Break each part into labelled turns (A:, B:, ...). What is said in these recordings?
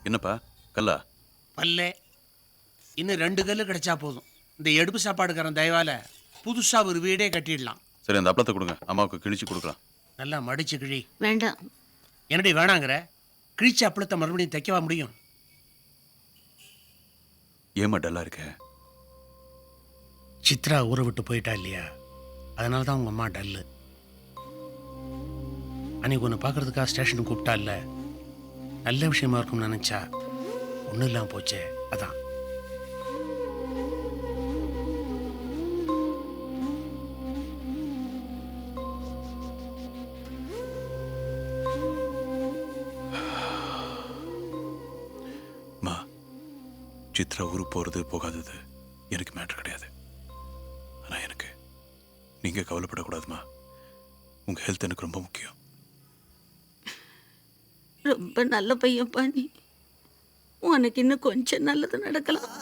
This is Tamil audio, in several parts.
A: என்னப்பா கல்லா?
B: பல்லே இன்னும் 2 கல்லு கிடைச்சா போதும். இந்த எடுப்பு சாப்பாடுக்காரன் தயவால புதுசா ஒரு வீடே கட்டிடலாம்.
A: சரி அந்த அப்பளத்தை கொடுங்க, அம்மாவுக்கு கிழிச்சு கொடுக்கலாம்.
B: நல்லா மடிச்சு கிழி.
C: வேண்டாம்.
B: என்னடி வேணாங்கிற? கிழிச்ச அப்பளத்தை மறுபடியும் தைக்கவா முடியும்?
A: ஏமா டல்லா இருக்க?
B: சித்ரா ஊரை விட்டு போயிட்டா இல்லையா, அதனால தான் உங்க அம்மா டல்லு. அன்னைக்கு ஒன்று பார்க்கறதுக்காக ஸ்டேஷனுக்கு கூப்பிட்டா இல்ல, நல்ல விஷயமா இருக்கும்னு நினைச்சா ஒன்றும் இல்லாமல் போச்சே, அதான்.
A: சித்ரா ஊருக்கு போகிறது போகாதது எனக்கு மேட்ரு கிடையாது. ஆனால் எனக்கு நீங்கள் கவலைப்படக்கூடாதுமா. உங்கள் ஹெல்த் எனக்கு ரொம்ப முக்கியம்.
C: ரொம்ப நல்ல பையன்ப்பா நீ. உனக்கு இன்னும் கொஞ்சம் நல்லது நடக்கலாம்.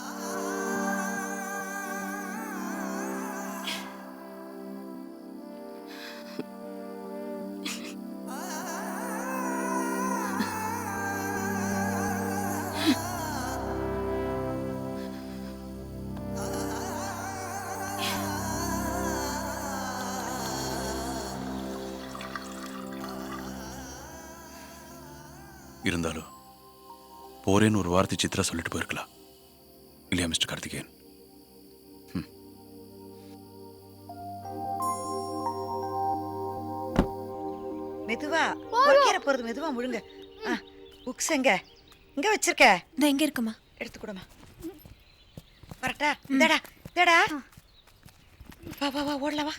A: இருந்தாலும் போறேன்னு ஒரு வார்த்தை சித்ரா சொல்லிட்டு போயிருக்கலாம் இல்லையா மிஸ்டர் கார்த்திகேயன்?
D: மெதுவா போறது மெதுவா முழுங்க. புக்ஸ் இங்க வச்சிருக்க?
E: நான் எங்க இருக்குமா?
D: எடுத்து கொடுமா. வரட்டா? இந்தடா இந்தடா. வா வா வா ஓடலாம் வா.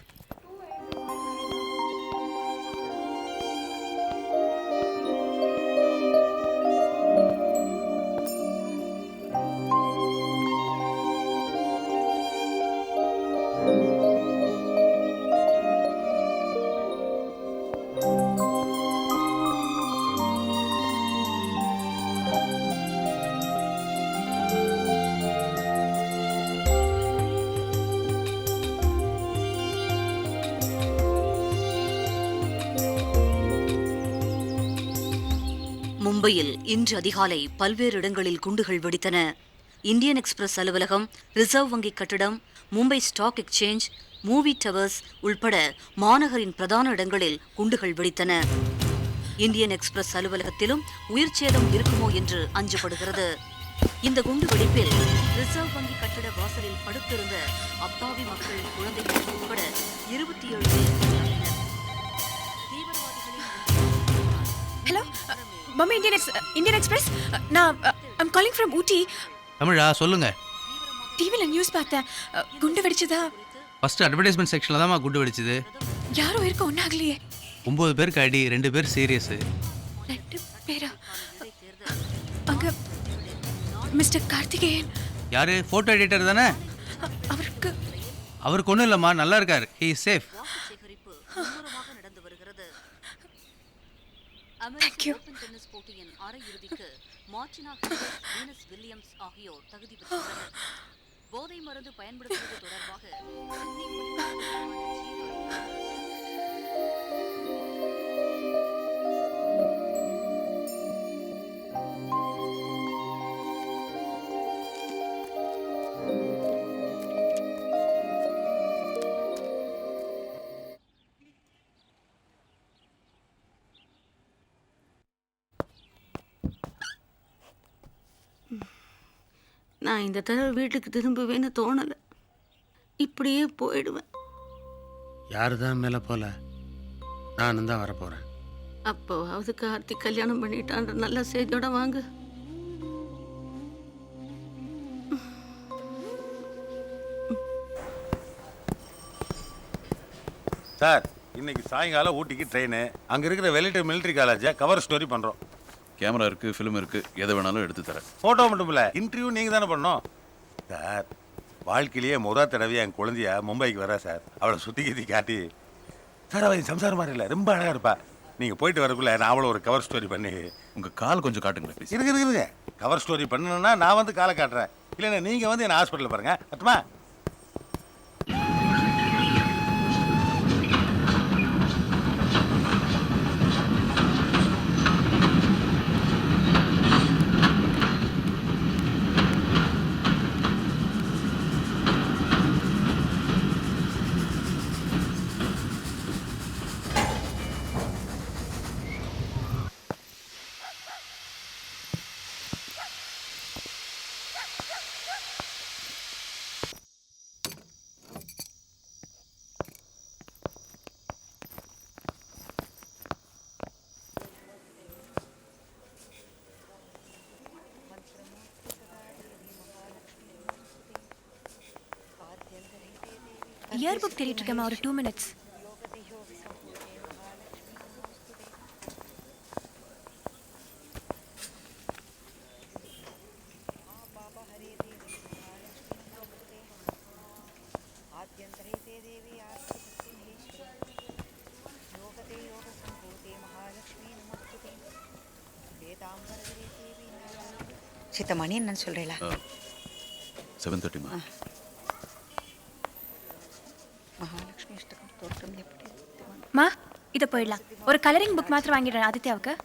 F: மும்பையில் இன்று அதிகாலை பல்வேறு இடங்களில் குண்டுகள் வெடித்தன. இந்தியன் எக்ஸ்பிரஸ் அலுவலகம், ரிசர்வ் வங்கி கட்டிடம், Mumbai stock exchange, movie towers உள்பட மாநகரின் பிரதான இடங்களில் குண்டுகள் வெடித்தன. இந்தியன் எக்ஸ்பிரஸ் அலுவலகத்திலும் உயிர் சேதம் இருக்குமோ என்று அஞ்சப்படுகிறது. இந்த குண்டு வெடிப்பில் ரிசர்வ் வங்கி கட்டிட வாசலில் படுத்திருந்த அப்பாவி மக்கள், குழந்தைகள் உட்பட 27 பேர் கொல்லப்பட்டனர்.
E: Hello mummy, Indian express. நான் ஐம் காலிங் ஃப்ரம் ஊட்டி.
G: தமிழா சொல்லுங்க.
E: டிவில நியூஸ் பார்த்தேன், குண்டு வெடிச்சதா.
G: ஃபர்ஸ்ட் அட்வர்டைஸ்மெண்ட் செக்ஷன்ல தான் குண்டு வெடிச்சது.
E: யாரும் இருக்க ஒன்னாகலையே.
G: 9 பேருக்கு அடி, 2 பேர் சீரியஸ்.
E: 2 பேரா? அங்க மிஸ்டர் கார்த்திகேயன்.
G: யாரு? போட்டோ எடிட்டர் தானே? அவருக்கு ஒன்றும் இல்லைம்மா, நல்லா இருக்காரு. He is safe.
E: Thank you.
F: Tennis போட்டியின் அரையிறுதிக்கு மார்டினா ஹிங்கஸ், வீனஸ் வில்லியம்ஸ் ஆகியோர் தகுதி பெற்றுள்ளனர். போதை மருந்து பயன்படுத்துவது தொடர்பாக
C: நான் இந்த தடவை வீட்டுக்கு திரும்பவேன்னு தோணலை. இப்படியே போயிடுவேன்.
B: யாரு தான் மேலே போல, நானும் தான் வரப்போகிறேன்.
C: அப்போவாவது கார்த்திக் கல்யாணம் பண்ணிட்டான்ற நல்ல செய்தியோட வாங்க.
H: சார், இன்னைக்கு சாயங்காலம் ஊட்டிக்கு ட்ரெயின். அங்கே இருக்கிற வெலிட்டர் மிலிட்ரி காலேஜை கவர் ஸ்டோரி பண்ணுறோம்.
A: கேமரா இருக்கு, ஃபிலிம் இருக்கு, எதை வேணாலும் எடுத்து தரேன்.
H: ஃபோட்டோ மட்டும் இல்லை, இன்டர்வியூ நீங்கள் தானே பண்ணோம். சார், வாழ்க்கையிலேயே முதல் தடவை என் குழந்தைய மும்பைக்கு வரா சார். அவளை சுற்றி காட்டி சார், அவள் சம்சாரம் மாதிரி இல்லை, ரொம்ப அழகாக இருப்பா. நீங்கள் போயிட்டு வரக்குள்ள நான் அவளை ஒரு கவர் ஸ்டோரி பண்ணி.
A: உங்கள் கால் கொஞ்சம் காட்டுங்களேன் ப்ளீஸ்.
H: இருக்குங்க, கவர் ஸ்டோரி பண்ணணுன்னா நான் வந்து காலை காட்டுறேன். இல்லைண்ணா நீங்கள் வந்து என்னை ஹாஸ்பிட்டலில் பாருங்கள். அட்டுமா?
E: இயர் புக் தேடிட்டு இருக்கேம்மா, ஒரு 2 minutes.
D: சித்த மணி என்னன்னு சொல்றீங்களா?
A: 7:30மா.
D: மகாலட்சுமி அஷ்டகம் தோற்றம் எப்படி?
E: மா, இதை போயிடலாம். ஒரு கலரிங் புக் மாத்திரம் வாங்கிடுறேன் ஆதித்யாவுக்கு.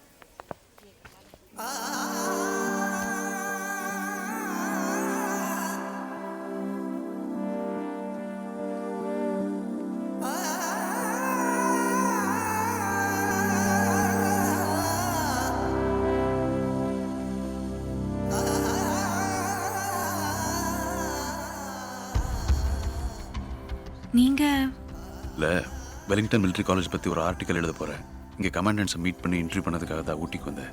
E: நீங்க
A: இல்ல, வெலிங்டன் மிலிட்டரி காலேஜ் பத்தி ஒரு ஆர்டிக்கல் எழுத போறேன். இங்க கமாண்டன்ஸை மீட் பண்ணி இன்டர்வியூ பண்ணதுக்காக தான் ஊட்டிக்கு வந்தேன்.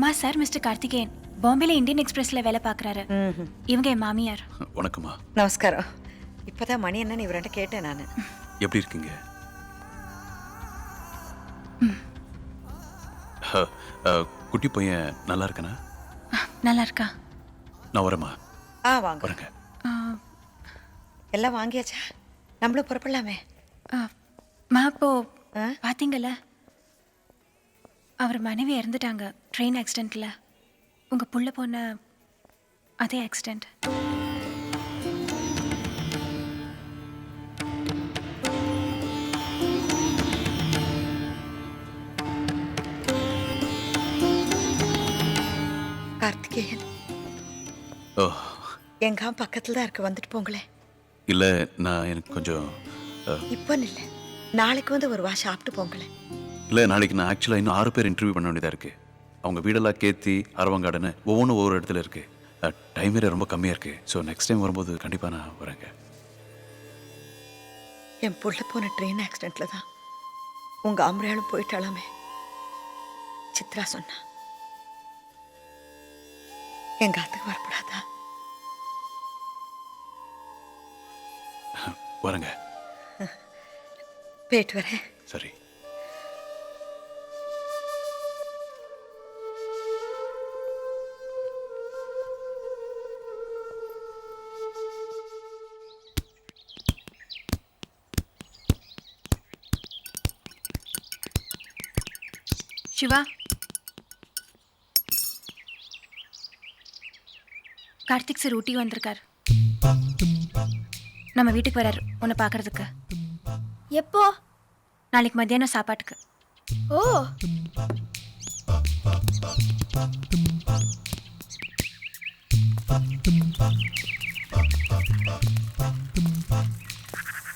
E: மா சார், மிஸ்டர் கார்த்திகேயன் பாம்பேல இந்தியன் எக்ஸ்பிரஸ்ல வேலை பார்க்குறாரு. இவங்க என் மாமியார்.
A: வணக்கம்மா.
D: நமஸ்காரம். இப்பதான் மணி என்னன்னு இவர்கிட்ட கேட்டேன் நான்.
A: எப்படி இருக்கீங்க? குட்டி பையன் நல்லா இருக்கனா?
E: நல்லா இருக்கா?
A: நான் வரேம்மா.
D: வாங்க.
A: வரேங்க.
D: எல்லாம் வாங்கியாச்சா? நம்மளும் புறப்படலாமே.
E: மா, இப்போ பாத்தீங்கல்ல, அவர் மனைவி இறந்துட்டாங்க ட்ரெயின் ஆக்சிடென்ட்ல. உங்க புள்ள போன அதே ஆக்சிடென்ட்.
D: கார்த்திகேயன்
A: ஓ
D: எங்க பக்கத்துல தான் இருக்கு, வந்துட்டு போங்களேன்.
A: இல்ல, நான் எனக்கு கொஞ்சம்
D: இப்போ இல்ல, நாளைக்கு வந்து ஒரு வா சாப்பிட்டு போங்களேன்.
A: இல்ல, நாளைக்கு நான் ஆக்சுவலா இன்னும் 6 பேர் இன்டர்வியூ பண்ண வேண்டியதா இருக்கு. அவங்க வீடெல்லாம் கேத்தி அரவங்காடுன்னு ஒவ்வொன்றும் ஒவ்வொரு இடத்துல இருக்கு. டைம் வேற ரொம்ப கம்மியா இருக்கு. ஸோ நெக்ஸ்ட் டைம் வரும்போது கண்டிப்பா நான் வரேங்க.
D: என் புள்ள போன ட்ரெயின் ஆக்சிடென்ட்ல தான் உங்க அம்ரையாலும் போயிட்டாலாமே. சித்ரா சொன்னா எங்க ஆத்துக்கு வரப்படாதா?
A: வரேங்க.
D: போயிட்டு வரேன்.
A: சரி.
E: சிவா, கார்த்திக் சார் ஊட்டி வந்திருக்கார். நம்ம வீட்டுக்கு வராரு உன்னை பார்க்கறதுக்கு.
I: எப்போ?
E: நாளைக்கு மத்தியானம் சாப்பாட்டுக்கு.
I: ஓ,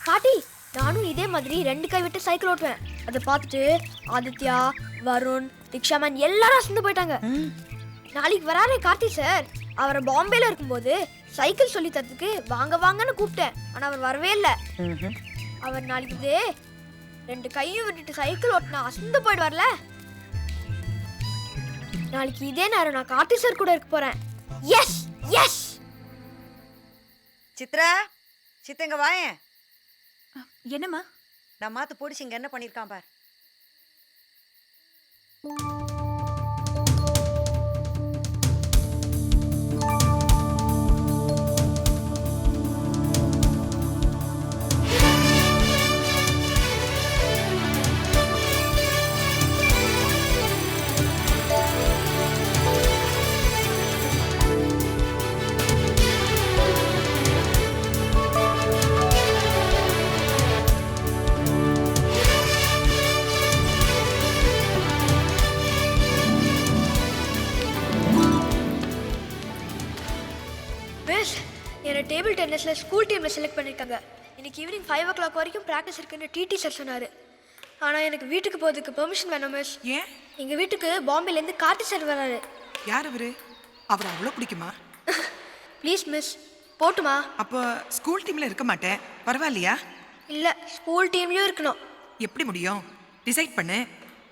I: பாட்டி, நானும் இதே மாதிரி 2 கை விட்டு சைக்கிள் ஓட்டுவேன். அதை பார்த்துட்டு ஆதித்யா, வருண், திக்ஷாமன் எல்லாரும் அசந்து போயிட்டாங்க. நாளைக்கு வராரு கார்த்திக் சார். அவரை பாம்பேல இருக்கும்போது சைக்கிள் சொல்லி தரத்துக்கு வாங்க வாங்கன்னு கூப்பிட்டேன். ஆனா அவர் வரவே இல்லை. அவர் நாளைக்கு 2 கையும் விட்டுட்டு சைக்கிள் ஓட்டினா அசந்து போயிடுவார்ல. நாளைக்கு இதே நேரம் நான் கார்த்திக் சார் கூட இருக்க போறேன். S S.
D: சித்ரா, சித்தங்க வாயேன்.
E: என்னம்மா?
D: நான் மாத்து போடிச்சு இங்க என்ன பண்ணிருக்கான் பார்.
I: என்னை டேபிள் டென்னிஸ்ல ஸ்கூல் டீம்ல செலக்ட் பண்ணிருக்காங்க. இன்னைக்கு ஈவினிங் 5 o'clock வரைக்கும் ப்ராக்டிஸ் இருக்குன்னு டிடி சார் சொன்னாரு. ஆனா எனக்கு வீட்டுக்கு போறதுக்கு பெர்மிஷன் வேணும் மிஸ்.
J: ஏன்?
I: எங்க வீட்டுக்கு பாம்பேல இருந்து கார்த்திக் சார் வராரு.
J: யார் அவரு? அவர் அவ்வளோ பிடிக்குமா?
I: ப்ளீஸ் மிஸ், போட்டுமா?
J: அப்போ ஸ்கூல் டீம்ல இருக்க மாட்டேன், பரவாயில்லையா?
I: இல்ல, ஸ்கூல் டீம்லயும் இருக்கணும்.
J: எப்படி முடியும்? டிசைட் பண்ணு.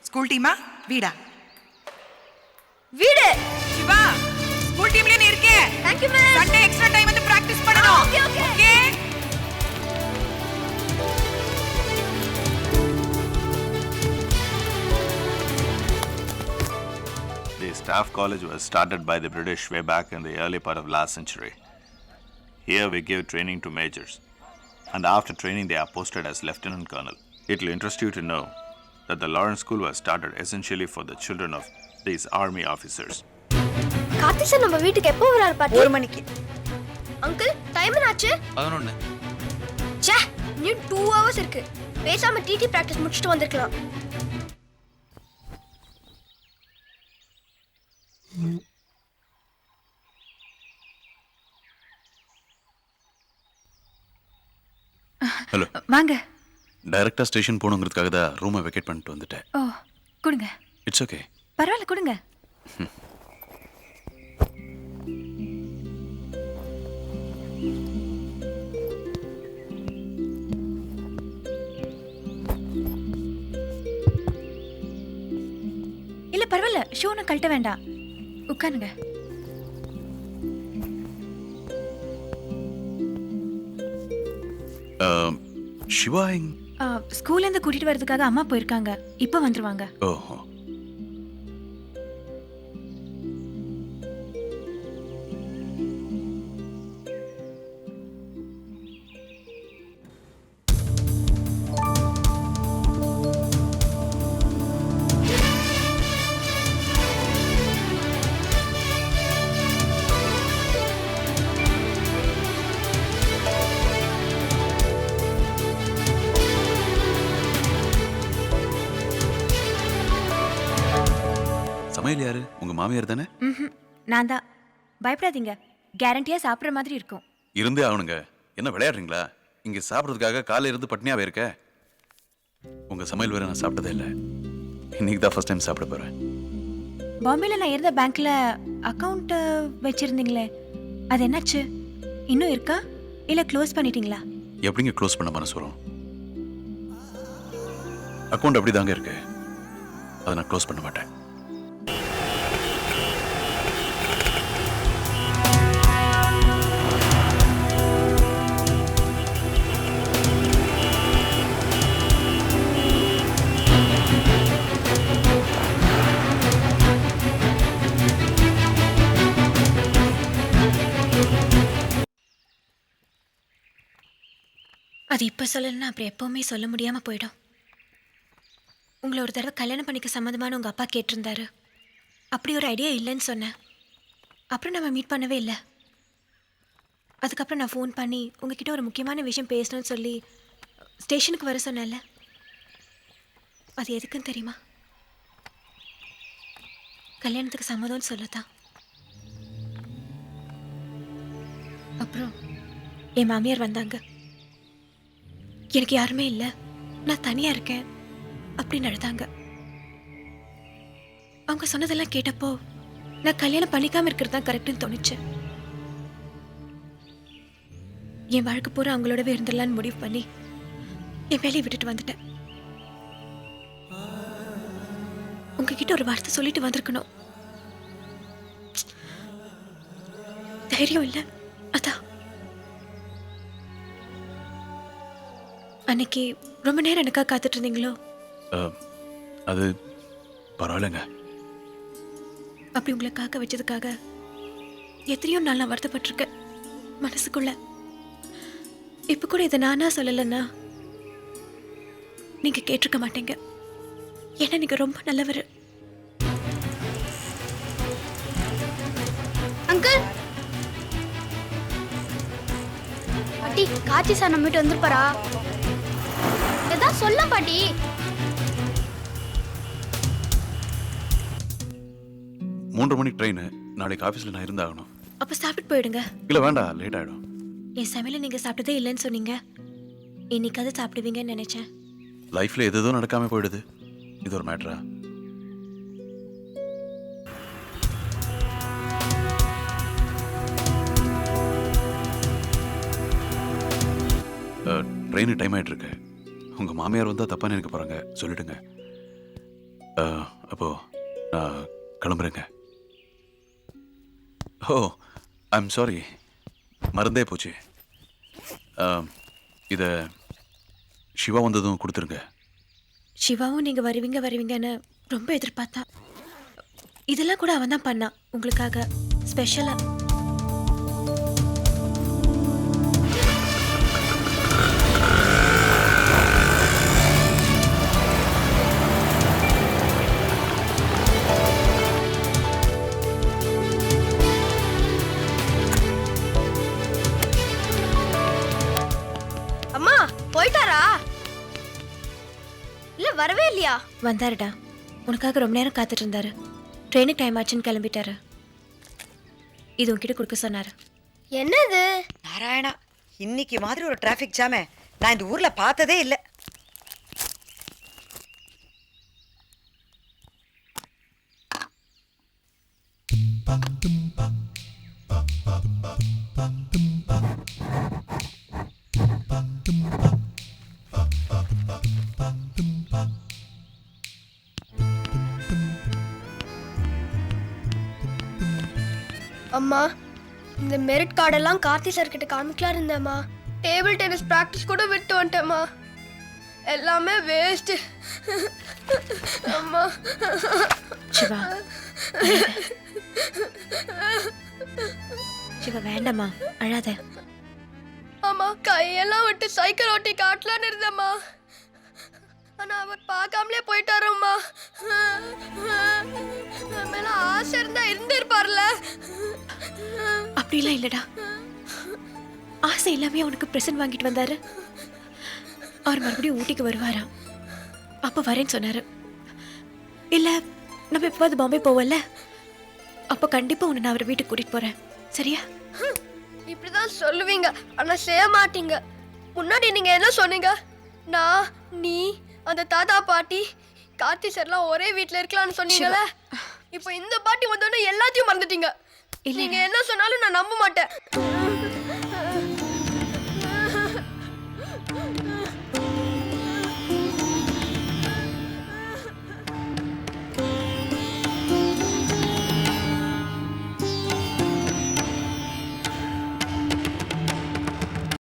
J: ஸ்கூல் டீமா வீடா?
I: வீடு.
J: சிவா, ஸ்கூல் டீம்ல நீ இருக்கே.
I: Thank you miss.
J: Sunday extra time வந்து பிராக்டீஸ் பண்ணனும்.
I: Okay, okay.
J: Okay?
K: Staff College was started by the British way back in the early part of last century. Here we give training to majors, and after training they are posted as lieutenant colonel. It will interest you to know that the Lawrence School was started essentially for the children of these army officers.
I: Karthi sir நம்ம வீட்டுக்கு எப்போ வராரு பாட்டி?
D: 1 மணிக்கு.
I: அங்கிள் டைம் என்னாச்சு?
G: 11.
I: ச்சே, இன்னும் 2 hours இருக்கு. பேசாம டிடி பிராக்டிஸ் முடிச்சிட்டு வந்திருக்கலாம்.
A: ஹலோ,
E: வாங்க.
A: டைரக்டா ஸ்டேஷன் போகணுங்கிறதுக்காக தான் ரூமை வெக்கேட் பண்ணிட்டு வந்துட்டேன்.
E: ஓ, கொடுங்க.
A: It's okay.
E: பரவாயில்ல, கொடுங்க. இல்ல பரவாயில்ல, ஷூ ஒன்றும் கழட்ட வேண்டாம். உட்காருங்க.
A: சிவா
E: ஸ்கூல்ல இருந்து கூட்டிட்டு வரதுக்காக அம்மா போயிருக்காங்க. இப்ப வந்துருவாங்க.
A: ஓஹோ. சமையல் யாரு? உங்க மாமியார் தானே?
E: நான் தான். பயப்படாதீங்க, கேரண்டியா சாப்பிட்ற மாதிரி இருக்கும்.
A: இருந்தே ஆகணுங்க. என்ன விளையாடுறீங்களா? இங்க சாப்பிட்றதுக்காக காலையில இருந்து பட்னியாவே இருக்க. உங்க சமையல் வேற நான் சாப்பிட்டதே இல்லை. இன்னைக்கு தான் ஃபர்ஸ்ட் டைம் சாப்பிட போறேன்.
E: பாம்பேல நான் இருந்த பேங்க்ல அக்கவுண்ட் வச்சிருந்தீங்களே, அது என்னாச்சு? இன்னும் இருக்கா இல்ல க்ளோஸ் பண்ணிட்டீங்களா?
A: எப்படிங்க க்ளோஸ் பண்ண மனசு வரும்? அக்கவுண்ட் அப்படி தாங்க இருக்கு. அதை நான் க்ளோஸ் பண்ண மாட்டேன்.
E: அது இப்ப சொல்லணும்னா அப்புறம் எப்பவுமே சொல்ல முடியாம போயிடும். உங்களை ஒரு தடவை கல்யாணம் பண்ணிக்க சம்மந்தமான உங்க அப்பா கேட்டிருந்தாரு. அப்படி ஒரு ஐடியா இல்லைன்னு சொன்னேன். அப்புறம் நம்ம மீட் பண்ணவே இல்லை. அதுக்கப்புறம் நான் ஃபோன் பண்ணி உங்ககிட்ட ஒரு முக்கியமான விஷயம் பேசணும்னு சொல்லி ஸ்டேஷனுக்கு வர சொன்னேன்ல, அது எதுக்குன்னு தெரியுமா? கல்யாணத்துக்கு சம்மதம்னு சொல்லத்தான். அப்புறம் என் மாமியார் வந்தாங்க. எனக்கு யாருமே இல்லை, நான் தனியா இருக்கேன் அப்படின்னு அழுதாங்க. அவங்க சொன்னதெல்லாம் கேட்டப்போ நான் கல்யாணம் பண்ணிக்காம இருக்கிறது தான் கரெக்டுன்னு தோணுச்சு. என் வாழ்க்கை பூரா அவங்களோடவே இருந்துடலான்னு முடிவு பண்ணி என் வேலையை விட்டுட்டு வந்துட்டேன். உங்ககிட்ட ஒரு வார்த்தை சொல்லிட்டு வந்திருக்கணும். தைரியம் இல்லை, அதான். அன்னைக்கு ரொம்ப நேரம் எனக்காக காத்துட்டு இருந்தீங்களோ?
A: அது பரவாயில்லைங்க.
E: அப்படி உங்களை காக்க வச்சதுக்காக எத்தனையோ நாள் நான் வருத்தப்பட்டிருக்கேன் மனசுக்குள்ள. இப்ப கூட இதை நானா சொல்லலைன்னா நீங்க கேட்டிருக்க மாட்டீங்க. ஏன்னா நீங்க ரொம்ப நல்லவர்.
I: அங்கிள், பாட்டி கார்த்தி சார் நம்ம வீட்டு வந்துருப்பாரா? ஏதாவது சொல்ல பாட்டி.
A: மூன்றரை மணிக்கு ட்ரெயின். நாளைக்கு ஆஃபீஸில் நான் இருந்தாகணும்.
E: அப்ப சாப்பிட்டு போயிடுங்க.
A: இல்லை வேண்டாம், லேட் ஆகிடும்.
E: என் சமையல நீங்க சாப்பிட்டதே இல்லைன்னு சொன்னீங்க. இன்னைக்காவது சாப்பிடுவீங்கன்னு நினைச்சேன்.
A: லைஃப்பில் எது எதுவும் நடக்காமல் போயிடுது. இது ஒரு மேட்ரா? ட்ரெயின் டைம் ஆகிட்டு இருக்கு. உங்கள் மாமியார் வந்தால் தப்பாக நினைக்க போகிறாங்க, சொல்லிடுங்க. அப்போ நான் கிளம்புறேங்க. ஓ, ஐம் சாரி, மறந்தே போச்சு. இதை சிவா வந்ததும் கொடுத்துருங்க.
E: சிவாவும் நீங்க வருவீங்கன்னு ரொம்ப எதிர்பார்த்தா. இதெல்லாம் கூட அவன் தான் பண்ணான் உங்களுக்காக ஸ்பெஷலா.
I: அம்மா போயிட்டாரா? இல்ல வரவே இல்லையா?
E: வந்தாருடா, உனக்காக ரொம்ப நேரம் காத்துட்டு இருந்தாரு. ட்ரெயினுக்கு டைம் ஆச்சுன்னு கிளம்பிட்டாரு. இது உன்கிட்ட கொடுக்க சொன்னாரு.
I: என்னது?
D: நாராயணா, இன்னைக்கு மாதிரி ஒரு டிராஃபிக் ஜாமே நான் இந்த ஊர்ல பார்த்ததே இல்லை.
I: அம்மா, இந்த மெரிட் கார்டெல்லாம் கார்த்தி சார் கிட்ட காமிக்கலாம் இருந்தேம்மா. டேபிள் டென்னிஸ் ப்ராக்டிஸ் கூட விட்டு வந்துட்டேம்மா. எல்லாமே வேஸ்ட். அம்மா
E: சிவா, சிவா வேண்டாம்மா, அழாத.
I: அம்மா, கையெல்லாம் விட்டு சைக்கிள் ஓட்டி காட்டலான்னு இருந்தேம்மா. ஆனா அவர் பார்க்காமலே போயிட்டாரும்மா. மேல ஆசை இருந்தா இருந்திருப்பார்ல.
E: அப்படிலாம் இல்லடா, ஆசை இல்லாமே அவனுக்கு பிரசன்ட் வாங்கிட்டு வந்தாரு. அவர் மறுபடியும் ஊட்டிக்கு வருவாராம். அப்ப வரேன்னு சொன்னாரு. இல்ல நம்ம எப்போது பாம்பே போவல, அப்ப கண்டிப்பா உன்னை நான் அவரை வீட்டுக்கு கூட்டிட்டு போறேன், சரியா?
I: இப்படிதான் சொல்லுவீங்க, ஆனா செய்ய மாட்டீங்க. முன்னாடி நீங்க என்ன சொன்னீங்க? நான், நீ, அந்த தாத்தா பாட்டி, கார்த்தி சார்லாம் ஒரே வீட்ல இருக்கலாம்னு சொன்னீங்கல்ல. இப்போ இந்த பாட்டி வந்தோடனே எல்லாத்தையும் மறந்துட்டீங்க. நீங்க என்ன சொன்னாலும் நான் நம்ப மாட்டேன்.